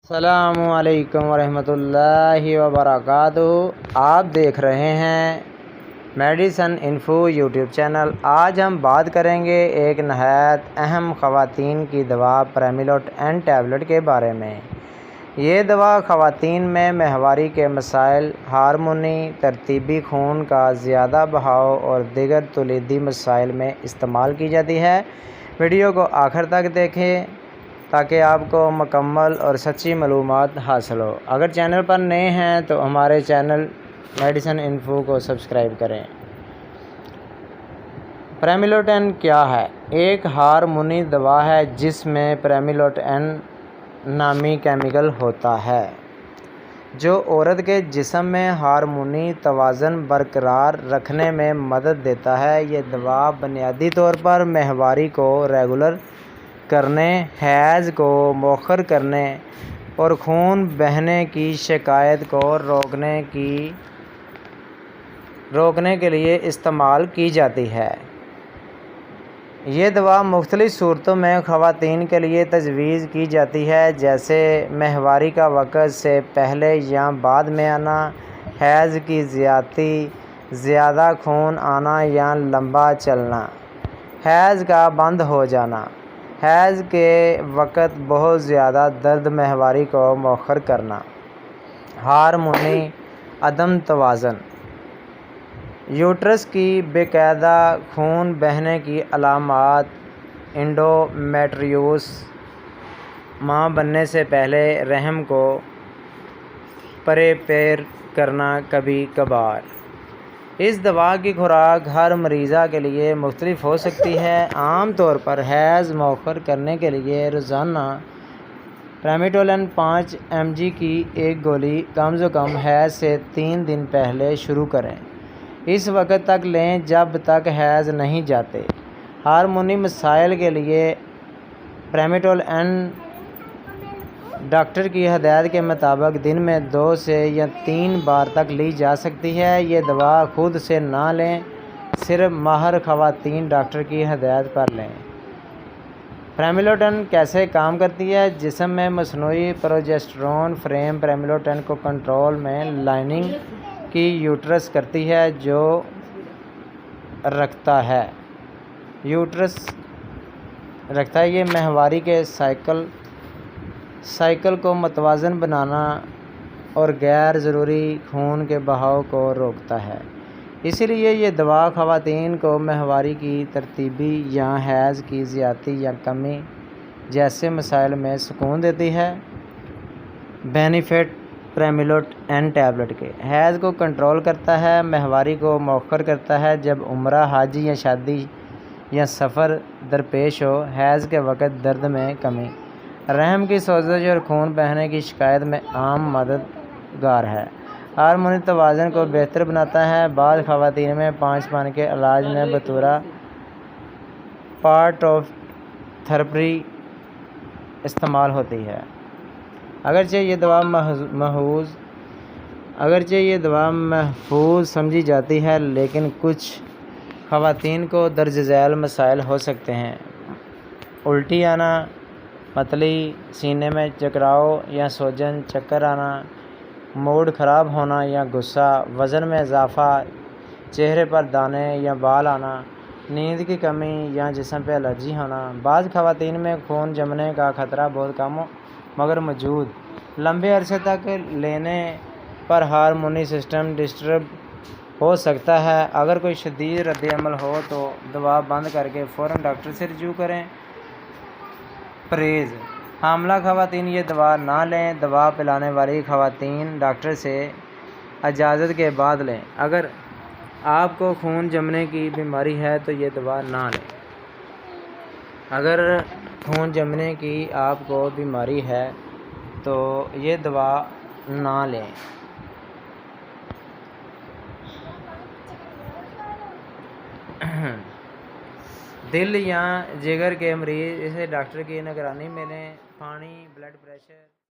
السلام علیکم ورحمۃ اللہ وبرکاتہ۔ آپ دیکھ رہے ہیں میڈیسن انفو یوٹیوب چینل۔ آج ہم بات کریں گے ایک نہایت اہم خواتین کی دوا پریمیلوٹ این ٹیبلٹ کے بارے میں۔ یہ دوا خواتین میں ماہواری کے مسائل، ہارمونی ترتیبی، خون کا زیادہ بہاؤ اور دیگر تولیدی مسائل میں استعمال کی جاتی ہے۔ ویڈیو کو آخر تک دیکھیں تاکہ آپ کو مکمل اور سچی معلومات حاصل ہو۔ اگر چینل پر نئے ہیں تو ہمارے چینل میڈیسن انفو کو سبسکرائب کریں۔ پریمیلوٹ این کیا ہے؟ ایک ہارمونی دوا ہے جس میں پریمیلوٹ این نامی کیمیکل ہوتا ہے جو عورت کے جسم میں ہارمونی توازن برقرار رکھنے میں مدد دیتا ہے۔ یہ دوا بنیادی طور پر ماہواری کو ریگولر کرنے، حیض کو مؤخر کرنے اور خون بہنے کی شکایت کو روکنے کے لیے استعمال کی جاتی ہے۔ یہ دوا مختلف صورتوں میں خواتین کے لیے تجویز کی جاتی ہے، جیسے ماہواری کا وقت سے پہلے یا بعد میں آنا، حیض کی زیادہ خون آنا یا لمبا چلنا، حیض کا بند ہو جانا، حیض کے وقت بہت زیادہ درد، ماہواری کو مؤخر کرنا، ہارمونی عدم توازن، یوٹرس کی باقاعدہ خون بہنے کی علامات، انڈومیٹریوس، ماں بننے سے پہلے رحم کو پریپیئر کرنا کبھی کبھار۔ اس دوا کی خوراک ہر مریضہ کے لیے مختلف ہو سکتی ہے۔ عام طور پر حیض مؤخر کرنے کے لیے روزانہ پریمیلوٹ 5 mg کی ایک گولی کم از کم حیض سے 3 دن پہلے شروع کریں۔ اس وقت تک لیں جب تک حیض نہیں جاتے۔ ہارمونی مسائل کے لیے پریمیلوٹ این ڈاکٹر کی ہدایت کے مطابق دن میں 2 سے 3 بار تک لی جا سکتی ہے۔ یہ دوا خود سے نہ لیں، صرف ماہر خواتین ڈاکٹر کی ہدایت پر لیں۔ پریمیلوٹ این کیسے کام کرتی ہے؟ جسم میں مصنوعی پروجسٹرون فریم پریمیلوٹ این کو کنٹرول میں لائننگ کی یوٹرس کرتی ہے جو رکھتا ہے۔ یہ ماہواری کے سائیکل کو متوازن بنانا اور غیر ضروری خون کے بہاؤ کو روکتا ہے۔ اسی لیے یہ دوا خواتین کو ماہواری کی ترتیبی یا حیض کی زیادتی یا کمی جیسے مسائل میں سکون دیتی ہے۔ بینیفٹ پریمیلوٹ این ٹیبلٹ کے: حیض کو کنٹرول کرتا ہے، ماہواری کو مؤخر کرتا ہے جب عمرہ، حج یا شادی یا سفر درپیش ہو، حیض کے وقت درد میں کمی، رحم کی سوزش اور خون بہنے کی شکایت میں عام مددگار ہے۔ ہارمونی توازن کو بہتر بناتا ہے۔ بعض خواتین میں پانچپن کے علاج میں بطور پارٹ آف تھراپی استعمال ہوتی ہے۔ اگرچہ یہ دوا محفوظ سمجھی جاتی ہے، لیکن کچھ خواتین کو درج ذیل مسائل ہو سکتے ہیں: الٹی آنا، متلی، سینے میں چکراؤ یا سوجن، چکر آنا، موڈ خراب ہونا یا غصہ، وزن میں اضافہ، چہرے پر دانے یا بال آنا، نیند کی کمی یا جسم پہ الرجی ہونا۔ بعض خواتین میں خون جمنے کا خطرہ بہت کم مگر موجود، لمبے عرصے تک لینے پر ہارمونی سسٹم ڈسٹرب ہو سکتا ہے۔ اگر کوئی شدید رد عمل ہو تو دوا بند کر کے فوراً ڈاکٹر سے رجوع کریں۔ پرہیز: حاملہ خواتین یہ دوا نہ لیں۔ دوا پلانے والی خواتین ڈاکٹر سے اجازت کے بعد لیں۔ اگر آپ کو خون جمنے کی بیماری ہے تو یہ دوا نہ لیں۔ دل یا جگر کے مریض اسے ڈاکٹر کی نگرانی میں لیں۔ پانی، بلڈ پریشر